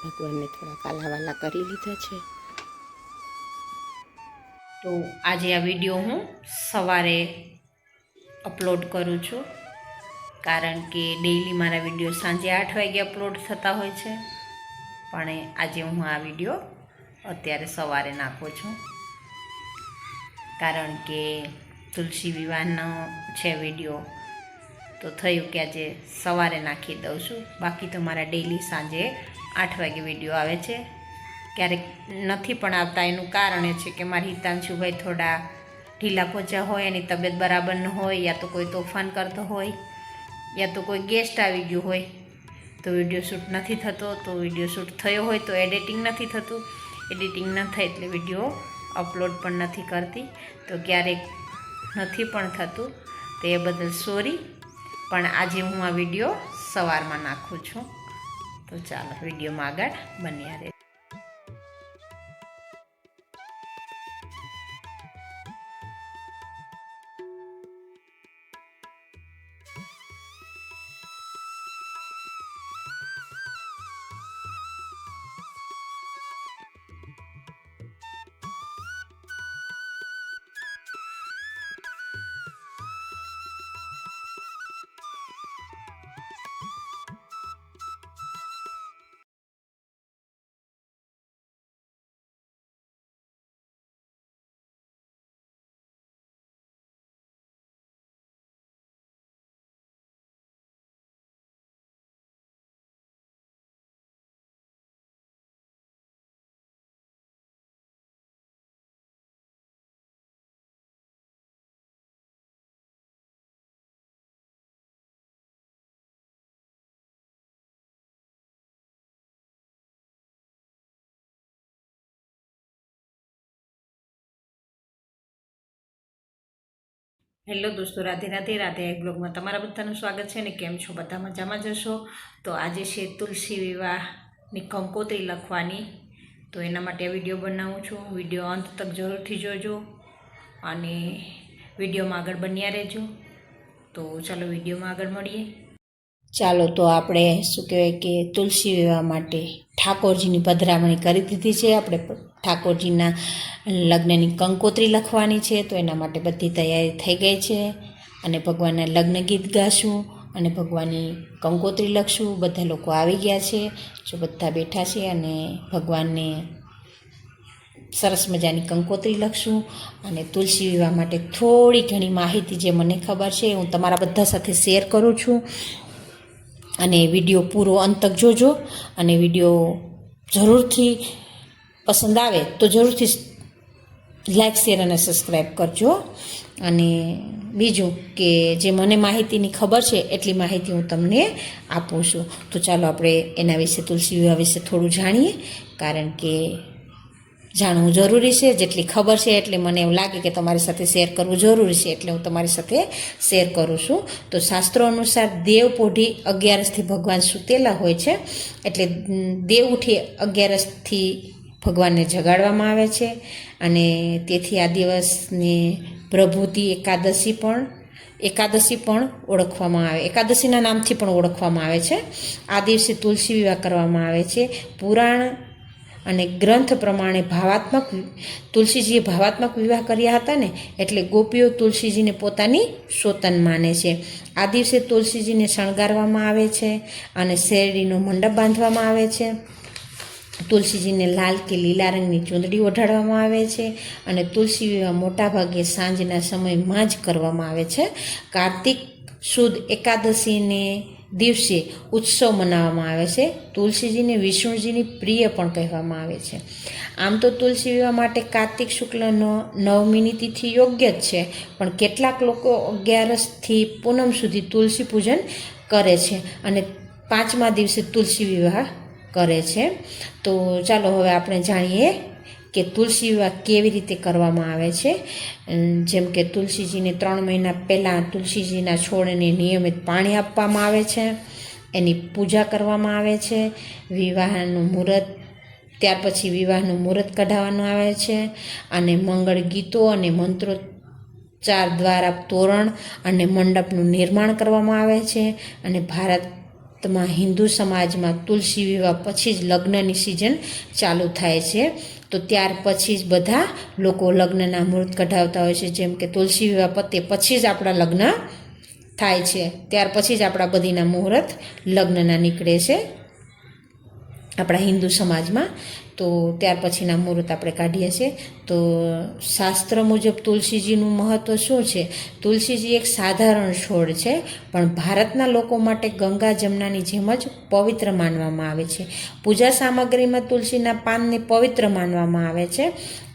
ભગવાનને થોડા કાલાવાલા કરી લીધા છે. તો આજે આ વિડીયો હું સવારે અપલોડ કરું છું, કારણ કે ડેઈલી મારા વિડીયો સાંજે 8 વાગે અપલોડ થતા હોય છે, પણ આજે હું આ વિડીયો અત્યારે સવારે નાખું છું, કારણ કે તુલસી વિવાહનો છે વિડીયો, તો થયું કે આજે સવારે નાખી દઉં છું. બાકી તો મારા ડેઈલી સાંજે 8 વાગે વિડીયો આવે છે. ક્યારેક નથી પણ આવતા, એનું કારણ એ છે કે મારા હિતાંશુભાઈ થોડા ઢીલા પોચા હોય, એની તબિયત બરાબર ન હોય, યા તો કોઈ તોફાન કરતો હોય, યા તો કોઈ ગેસ્ટ આવી ગયું હોય, તો વિડીયો શૂટ નથી થતો. તો વિડીયો શૂટ થયો હોય તો એડિટિંગ નથી થતું, એડિટિંગ ન થાય એટલે વિડીયો અપલોડ પણ નથી કરતી. તો ક્યારેક નથી પણ થતું, તો એ બદલ સોરી. પણ આજે હું આ વિડીયો સવારમાં નાખું છું. તો ચાલો વિડીયોમાં આગળ બન્યા રહે. હેલો દોસ્તો, રાધે રાધે. રાધે એક બ્લોગમાં તમારા બધાનું સ્વાગત છે. ને કેમ છો? બધા મજામાં જશો. તો આજે છે તુલસી વિવાહની કંકોત્રી લખવાની, તો એના માટે વિડીયો બનાવું છું. વિડીયો અંત તક જરૂરથી જોજો અને વિડીયોમાં આગળ બન્યા રહેજો. તો ચાલો વિડીયોમાં આગળ મળીએ. ચાલો, તો આપણે શું કહેવાય કે તુલસી વિવાહ માટે ઠાકોરજીની પધરામણી કરી દીધી છે. આપણે ઠાકોરજીના લગ્નની કંકોત્રી લખવાની છે, તો એના માટે બધી તૈયારી થઈ ગઈ છે. અને ભગવાનના લગ્ન ગીત ગાશું અને ભગવાનની કંકોત્રી લખશું. બધા લોકો આવી ગયા છે, જો બધા બેઠા છે, અને ભગવાનને સરસ મજાની કંકોત્રી લખશું. અને તુલસી વિવાહ માટે થોડી ઘણી માહિતી જે મને ખબર છે હું તમારા બધા સાથે શેર કરું છું. અને વિડીયો પૂરો અંત તક જોજો, અને વિડીયો જરૂરથી પસંદ આવે તો જરૂરથી લાઈક, શેર અને સબસ્ક્રાઈબ કરજો. અને બીજું કે જે મને માહિતીની ખબર છે એટલી માહિતી હું તમને આપું છું. તો ચાલો આપણે એના વિશે, તુલસી વિવાહ વિશે થોડું જાણીએ, કારણ કે જાણવું જરૂરી છે. જેટલી ખબર છે એટલે મને એવું લાગે કે તમારી સાથે શેર કરવું જરૂરી છે, એટલે હું તમારી સાથે શેર કરું છું. તો શાસ્ત્રો અનુસાર દેવ પોઢી 11થી ભગવાન સૂતેલા હોય છે, એટલે દેવ ઉઠી 11થી ભગવાનને જગાડવામાં આવે છે. અને તેથી આ દિવસને પ્રભુતિ એકાદશી પણ ઓળખવામાં આવે, એકાદશીના નામથી પણ ઓળખવામાં આવે છે. આ દિવસે તુલસી વિવાહ કરવામાં આવે છે. પુરાણ અને ગ્રંથ પ્રમાણે તુલસીજીએ ભાવાત્મક વિવાહ કર્યા હતા ને, એટલે ગોપીઓ તુલસીજીને પોતાની સોતન માને છે. આ દિવસે તુલસીજીને શણગારવામાં આવે છે અને શેરડીનો મંડપ બાંધવામાં આવે છે. તુલસીજીને લાલ કે લીલા રંગની ચૂંદડી ઓઢાડવામાં આવે છે. અને તુલસી વિવાહ મોટાભાગે સાંજના સમયમાં જ કરવામાં આવે છે. કાર્તિક સુદ એકાદશીને દિવસે ઉત્સવ મનાવવામાં આવે છે. તુલસીજીને વિષ્ણુજીની પ્રિય પણ કહેવામાં આવે છે. આમ તો તુલસી વિવાહ માટે કાર્તિક શુક્લનો 9મીની તિથિ યોગ્ય જ છે, પણ કેટલાક લોકો 11થી પૂનમ સુધી તુલસી પૂજન કરે છે અને 5મા દિવસે તુલસી વિવાહ કરે છે. તો ચાલો હવે આપણે જાણીએ કે તુલસી વિવાહ કેવી રીતે કરવામાં આવે છે. જેમ કે તુલસીજીને 3 મહિના પહેલાં તુલસીજીના છોડને નિયમિત પાણી આપવામાં આવે છે, એની પૂજા કરવામાં આવે છે. ત્યાર પછી વિવાહનું મુહૂર્ત કઢાવવાનું આવે છે, અને મંગળ ગીતો અને મંત્રોચ્ચાર દ્વારા તોરણ અને મંડપનું નિર્માણ કરવામાં આવે છે. અને હિન્દુ સમાજમાં તુલસી વિવાહ પછી જ લગ્નની સિઝન ચાલુ થાય છે. તો ત્યાર પછી જ બધા લોકો લગ્નના મુહૂર્ત કઢાવતા હોય છે. જેમ કે તુલસી વિવાહ પતે પછી જ આપણા લગ્ન થાય છે, ત્યાર પછી જ આપણા બધીના મુહૂર્ત લગ્નના નીકળે છે આપણા હિન્દુ સમાજમાં. તો ત્યાર પછીના મુહૂર્ત આપણે કાઢીએ છીએ. તો શાસ્ત્ર મુજબ તુલસીજીનું મહત્ત્વ શું છે? તુલસીજી એક સાધારણ છોડ છે, પણ ભારતના લોકો માટે ગંગા જમનાની જેમ જ પવિત્ર માનવામાં આવે છે. પૂજા સામગ્રીમાં તુલસીના પાનને પવિત્ર માનવામાં આવે છે.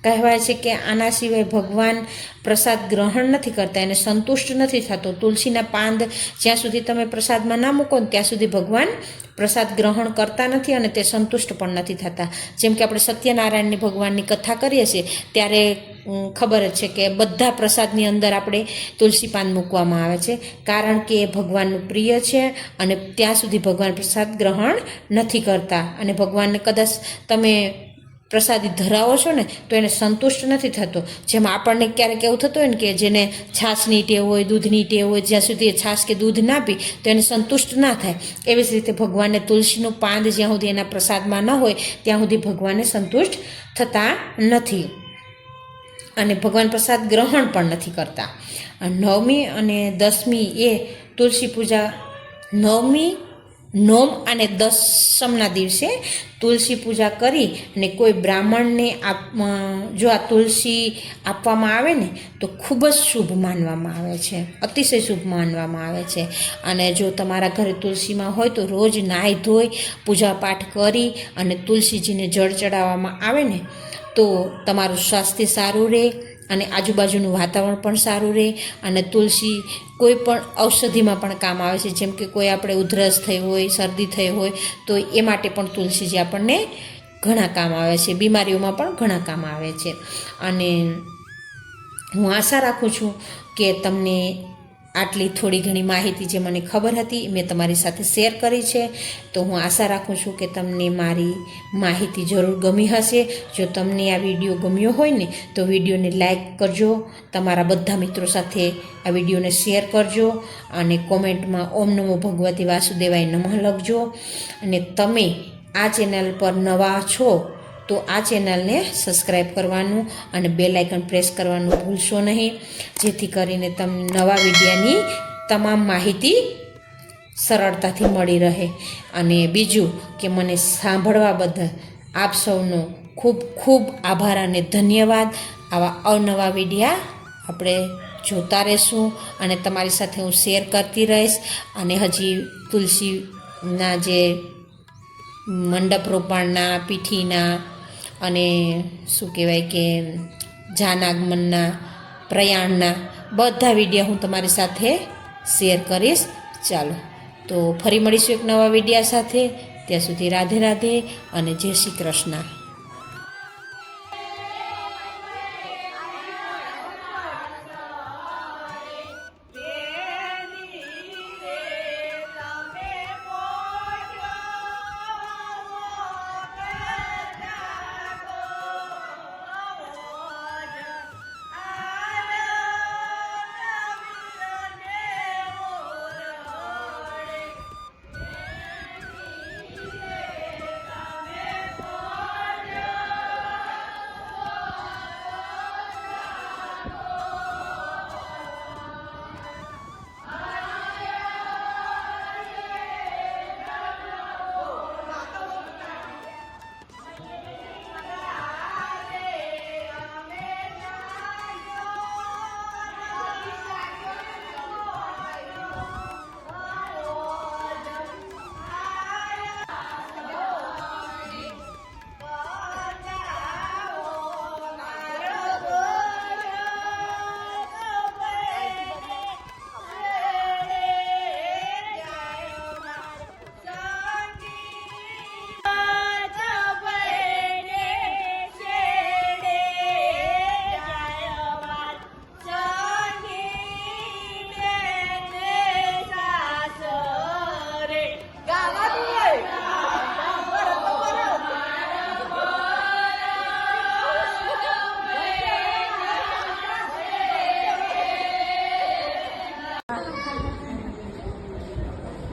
કહેવાય છે કે આના સિવાય ભગવાન પ્રસાદ ગ્રહણ નથી કરતા, એને સંતુષ્ટ નથી થતો. તુલસીના પાન જ્યાં સુધી તમે પ્રસાદમાં ના મૂકો ને ત્યાં સુધી ભગવાન પ્રસાદ ગ્રહણ કરતા નથી અને તે સંતુષ્ટ પણ નથી થતા. જેમ કે આપણે સત્યનારાયણની ભગવાનની કથા કરીએ છીએ ત્યારે ખબર જ છે કે બધા પ્રસાદની અંદર આપણે તુલસી પાન મૂકવામાં આવે છે, કારણ કે એ ભગવાનનું પ્રિય છે અને ત્યાં સુધી ભગવાન પ્રસાદ ગ્રહણ નથી કરતા. અને ભગવાનને કદાચ તમે પ્રસાદી ધરાવો છો ને તો એને સંતુષ્ટ નથી થતો. જેમ આપણને ક્યારેક એવું થતું હોય ને કે જેને છાશની ટેવ હોય, દૂધની ટેવ હોય, જ્યાં સુધી એ છાશ કે દૂધ ના પી તો એને સંતુષ્ટ ના થાય. એવી જ રીતે ભગવાનને તુલસીનું પાન જ્યાં સુધી એના પ્રસાદમાં ન હોય ત્યાં સુધી ભગવાનને સંતુષ્ટ થતા નથી અને ભગવાન પ્રસાદ ગ્રહણ પણ નથી કરતા. 9મી અને 10મી એ તુલસી પૂજા, નોમ અને 10મના દિવસે તુલસી પૂજા કરી અને કોઈ બ્રાહ્મણને જો આ તુલસી આપવામાં આવે ને તો ખૂબ જ શુભ માનવામાં આવે છે, અતિશય શુભ માનવામાં આવે છે. અને જો તમારા ઘરે તુલસીમાં હોય તો રોજ નાહી ધોઈ પૂજા પાઠ કરી અને તુલસીજીને જળ ચડાવવામાં આવે ને તો તમારું સ્વાસ્થ્ય સારું રહે અને આજુબાજુનું વાતાવરણ પણ સારું રહે. અને તુલસી કોઈ પણ ઔષધિમાં પણ કામ આવે છે. જેમ કે કોઈ આપણે ઉધરસ થઈ હોય, શરદી થઈ હોય તો એ માટે પણ તુલસીજી આપણને ઘણા કામ આવે છે, બીમારીઓમાં પણ ઘણા કામ આવે છે. અને હું આશા રાખું છું કે તમને આટલી થોડી ઘણી માહિતી જે મને ખબર હતી મેં તમારી સાથે શેર કરી છે. તો હું આશા રાખું છું કે તમને મારી માહિતી જરૂર ગમી હશે. જો તમને આ વિડીયો ગમ્યો હોય ને તો વિડીયોને લાઈક કરજો, તમારા બધા મિત્રો સાથે આ વિડીયોને શેર કરજો અને કોમેન્ટમાં ઓમ નમો ભગવતે વાસુદેવાય નમઃ લખજો. અને તમે આ ચેનલ પર નવા છો તો આ ચેનલને સબસ્ક્રાઈબ કરવાનું અને બેલ આઇકન પ્રેસ કરવાનું ભૂલશો નહીં, જેથી કરીને તમને નવા વિડીયોની તમામ માહિતી સરળતાથી મળી રહે. અને બીજું કે મને સાંભળવા બદલ આપ સૌનો ખૂબ ખૂબ આભાર અને ધન્યવાદ. આવા અવનવા વિડીયા આપણે જોતા રહેશું અને તમારી સાથે હું શેર કરતી રહીશ. અને હજી તુલસીના જે મંડપ રોપાણના, પીઠીના અને શું કહેવાય કે જાનાગમનના, પ્રયાણના બધા વિડીયો હું તમારી સાથે શેર કરીશ. ચાલો તો ફરી મળીશું એક નવા વિડીયા સાથે. ત્યાં સુધી રાધે રાધે અને જય શ્રી કૃષ્ણ.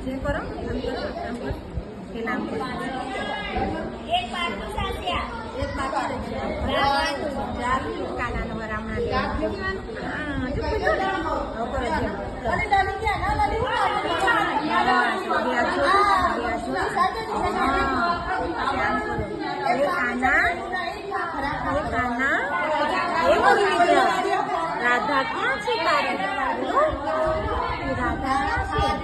જે કરો આમ કરો પેલા આમ કરો એક પાટું કાનાનો વરામણા રાધા ક્યાં છે તારી રાધા